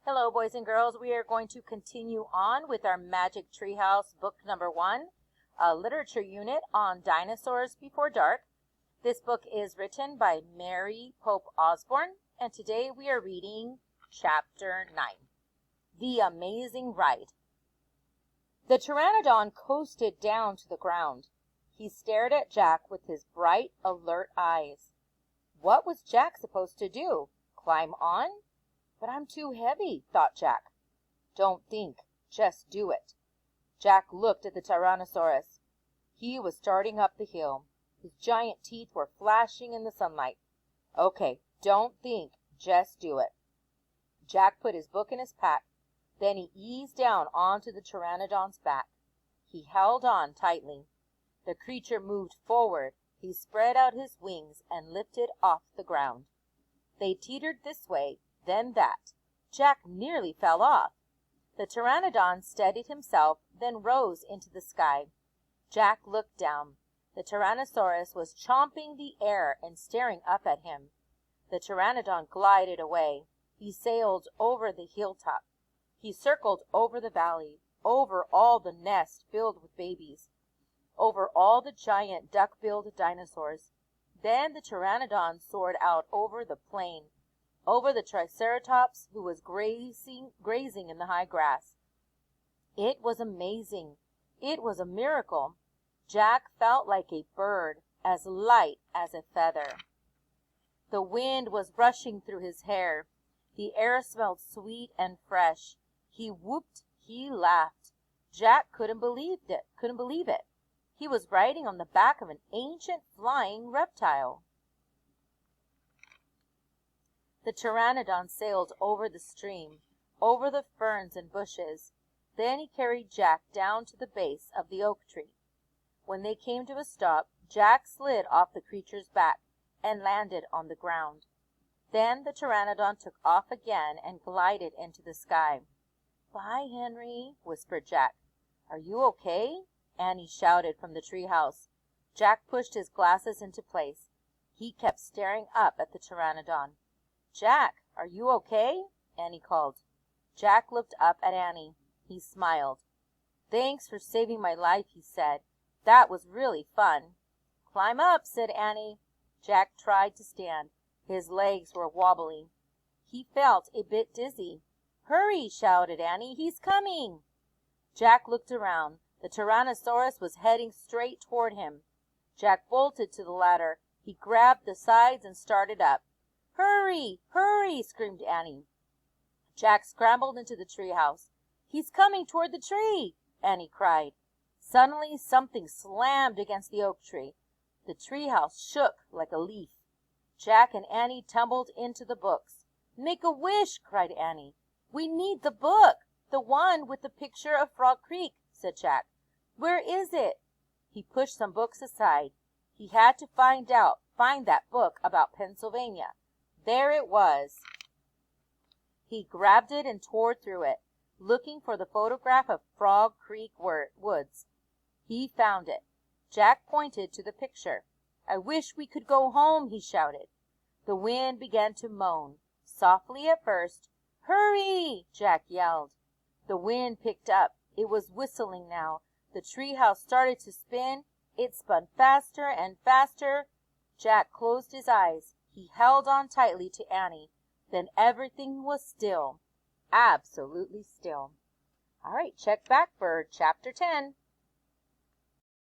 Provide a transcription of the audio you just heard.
Hello, boys and girls. We are going to continue on with our Magic Treehouse book number 1, a literature unit on dinosaurs before dark. This book is written by Mary Pope Osborne, and today we are reading Chapter 9, The Amazing Ride. The Pteranodon coasted down to the ground. He stared at Jack with his bright, alert eyes. What was Jack supposed to do? Climb on? But I'm too heavy, thought Jack. Don't think, just do it. Jack looked at the Tyrannosaurus. He was starting up the hill. His giant teeth were flashing in the sunlight. Okay, don't think, just do it. Jack put his book in his pack. Then he eased down onto the Pteranodon's back. He held on tightly. The creature moved forward. He spread out his wings and lifted off the ground. They teetered this way, then that. Jack nearly fell off. The Pteranodon steadied himself, then rose into the sky. Jack looked down. The Tyrannosaurus was chomping the air and staring up at him. The Pteranodon glided away. He sailed over the hilltop. He circled over the valley, over all the nests filled with babies, over all the giant duck-billed dinosaurs. Then the Pteranodon soared out over the plain, over the Triceratops who was grazing in the high grass. It was amazing. It was a miracle. Jack felt like a bird, as light as a feather. The wind was rushing through his hair. The air smelled sweet and fresh. He whooped. He laughed. Jack couldn't believe it. He was riding on the back of an ancient flying reptile. The Pteranodon sailed over the stream, over the ferns and bushes. Then he carried Jack down to the base of the oak tree. When they came to a stop, Jack slid off the creature's back and landed on the ground. Then the Pteranodon took off again and glided into the sky. "Bye, Henry," whispered Jack. "Are you okay?" Annie shouted from the treehouse. Jack pushed his glasses into place. He kept staring up at the Pteranodon. "Jack, are you okay?" Annie called. Jack looked up at Annie. He smiled. "Thanks for saving my life," he said. "That was really fun." "Climb up," said Annie. Jack tried to stand. His legs were wobbly. He felt a bit dizzy. "Hurry," shouted Annie. "He's coming." Jack looked around. The Tyrannosaurus was heading straight toward him. Jack bolted to the ladder. He grabbed the sides and started up. "Hurry! Hurry!" screamed Annie. Jack scrambled into the treehouse. "He's coming toward the tree!" Annie cried. Suddenly something slammed against the oak tree. The treehouse shook like a leaf. Jack and Annie tumbled into the books. "Make a wish!" cried Annie. "We need the book, the one with the picture of Frog Creek," said Jack. "Where is it?" He pushed some books aside. He had to find that book about Pennsylvania. There it was. He grabbed it and tore through it, looking for the photograph of Frog Creek woods. He found it. Jack pointed to the picture. "I wish we could go home," he shouted. The wind began to moan, softly at first. "Hurry!" Jack yelled. The wind picked up. It was whistling now. The treehouse started to spin. It spun faster and faster. Jack closed his eyes. He held on tightly to Annie. Then everything was still. Absolutely still. All right, check back for Chapter 10.